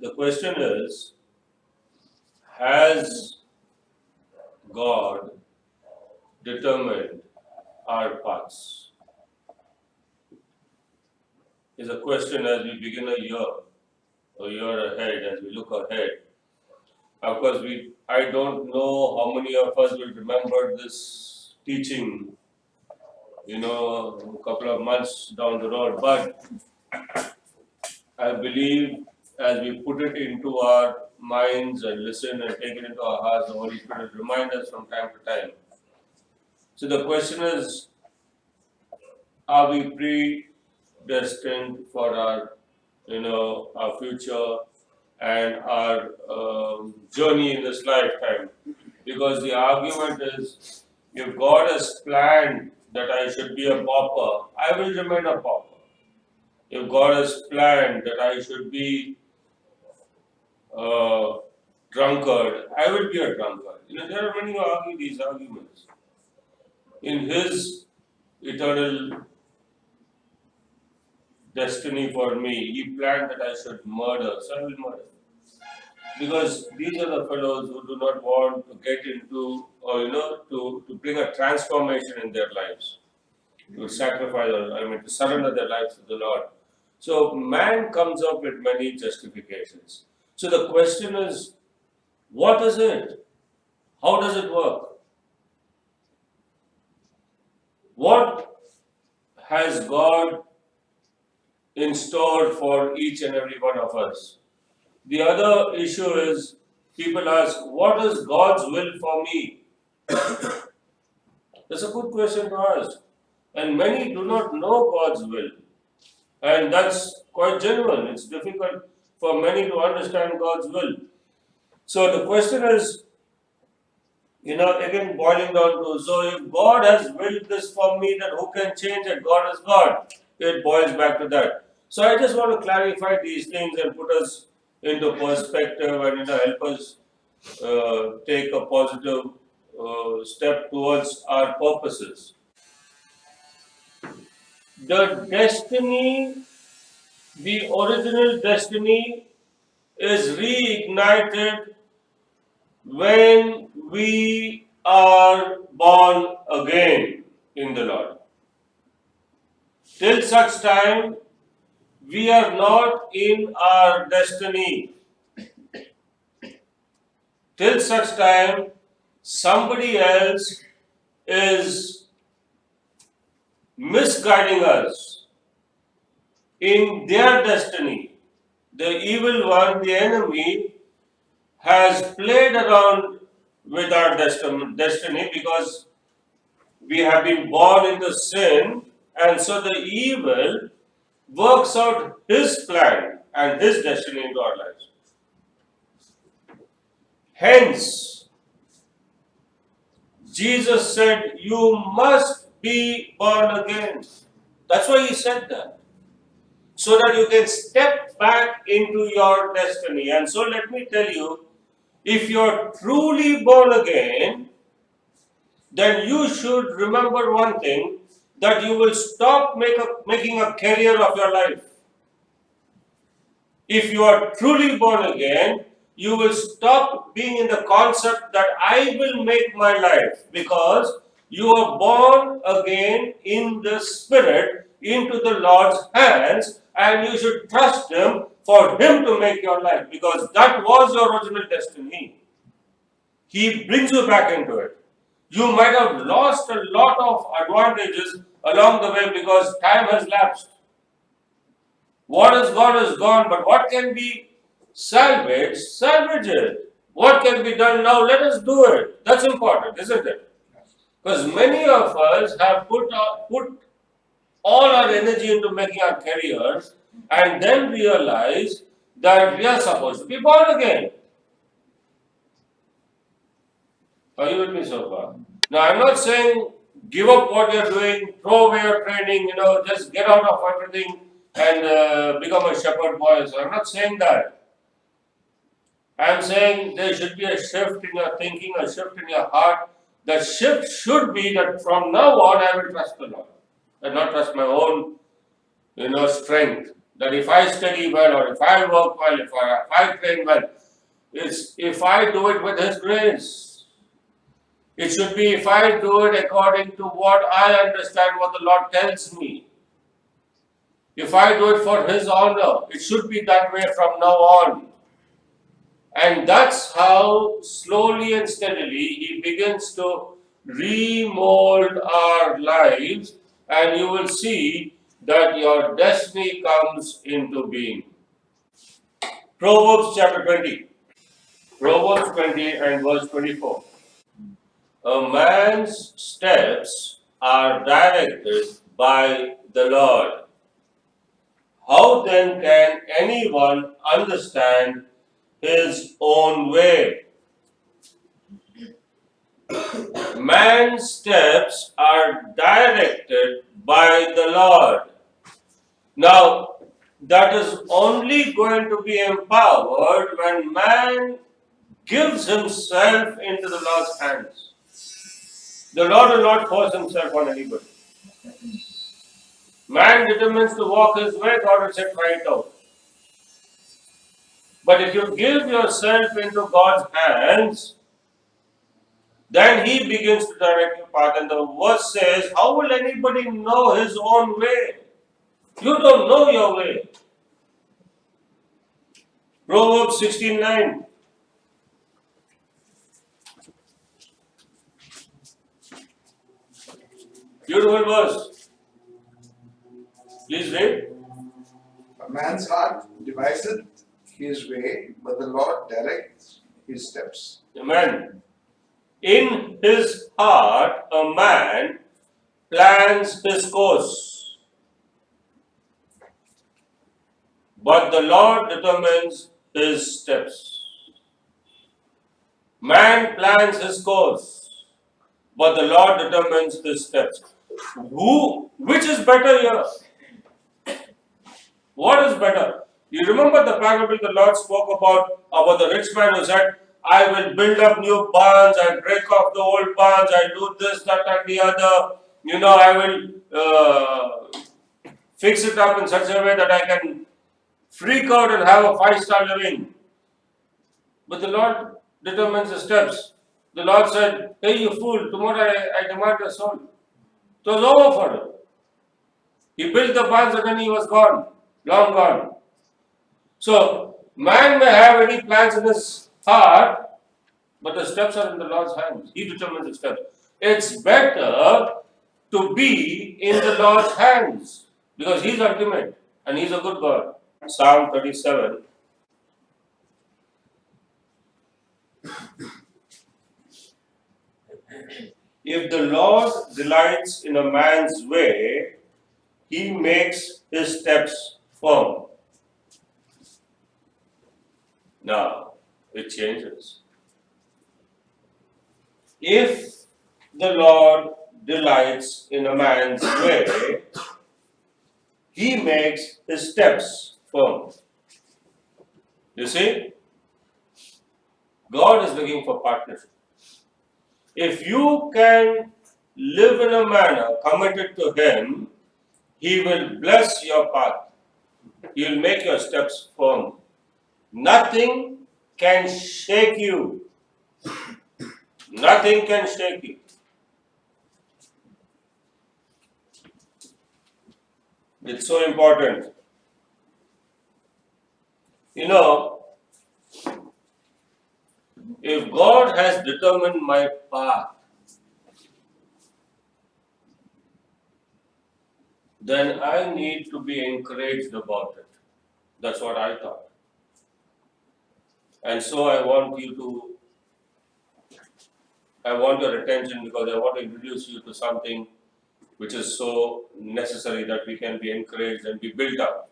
The question is, has God determined our paths? Is a question as we begin a year ahead, as we look ahead. Of course, I don't know how many of us will remember this teaching, a couple of months down the road. But I believe as we put it into our minds and listen and take it into our hearts, the Holy Spirit will remind us from time to time. So the question is, are we predestined for our future and our journey in this lifetime? Because the argument is, if God has planned that I should be a pauper, I will remain a pauper. If God has planned that I should be a drunkard, I will be a drunkard. There are many who argue these arguments. In His eternal destiny for me, He planned that I should murder, so I will murder. Because these are the fellows who do not want to get into, or to bring a transformation in their lives, to sacrifice, or to surrender their lives to the Lord. So man comes up with many justifications. So the question is, what is it? How does it work? What has God in store for each and every one of us? The other issue is, people ask, what is God's will for me? That's a good question to ask. And many do not know God's will. And that's quite genuine. It's difficult for many to understand God's will. So the question is, again boiling down to, so if God has willed this for me, then who can change it? God is God. It boils back to that. So I just want to clarify these things and put us into perspective and help us take a positive step towards our purposes. The destiny, the original destiny, is reignited when we are born again in the Lord. Till such time, we are not in our destiny. Till such time, somebody else is misguiding us in their destiny. The evil one, the enemy, has played around with our destiny because we have been born into sin, and so the evil works out his plan and his destiny into our lives. Hence, Jesus said, you must be born again. That's why He said that. So that you can step back into your destiny. And so let me tell you, if you're truly born again, then you should remember one thing, that you will stop making a career of your life. If you are truly born again, you will stop being in the concept that I will make my life, because you are born again in the Spirit into the Lord's hands, and you should trust Him for Him to make your life, because that was your original destiny. He brings you back into it. You might have lost a lot of advantages along the way because time has lapsed. What is gone, but what can be salvaged, salvage it. What can be done now, let us do it. That's important, isn't it? Because many of us have put all our energy into making our careers and then realize that we are supposed to be born again. Are you with me so far? Now, I'm not saying give up what you're doing, throw away your training, just get out of everything and become a shepherd boy. So I'm not saying that. I'm saying there should be a shift in your thinking, a shift in your heart. The shift should be that from now on I will trust the Lord and not trust my own, strength. That if I study well, or if I work well, if I train well, it's if I do it with His grace. It should be if I do it according to what I understand, what the Lord tells me. If I do it for His honor, it should be that way from now on. And that's how slowly and steadily He begins to remold our lives, and you will see that your destiny comes into being. Proverbs chapter 20. Proverbs 20 and verse 24. A man's steps are directed by the Lord. How then can anyone understand his own way? Man's steps are directed by the Lord. Now, that is only going to be empowered when man gives himself into the Lord's hands. The Lord will not force himself on anybody. Man determines to walk his way, God will set right out. But if you give yourself into God's hands, then He begins to direct your path. And the verse says, how will anybody know his own way? You don't know your way. Proverbs 16:9. Beautiful verse. Please read. A man's heart deviseth his way, but the Lord directs his steps. Amen. In his heart, a man plans his course, but the Lord determines his steps. Man plans his course, but the Lord determines his steps. Which is better here? What is better? You remember the parable the Lord spoke about the rich man who said, I will build up new barns, I break off the old barns, I do this, that, and the other. I will fix it up in such a way that I can freak out and have a five-star living. But the Lord determines the steps. The Lord said, hey, you fool, tomorrow I demand your soul. It was over for him. He built the barns and then he was gone, long gone. So, man may have any plans in his heart, but the steps are in the Lord's hands. He determines the steps. It's better to be in the Lord's hands because He's ultimate and He's a good God. Psalm 37. If the Lord delights in a man's way, He makes his steps firm. Now, it changes. If the Lord delights in a man's way, He makes his steps firm. You see, God is looking for partnership. If you can live in a manner committed to Him, He will bless your path. He will make your steps firm. Nothing can shake you. Nothing can shake you. It's so important. If God has determined my path, then I need to be encouraged about it. That's what I thought. And so I want your attention because I want to introduce you to something which is so necessary that we can be encouraged and be built up.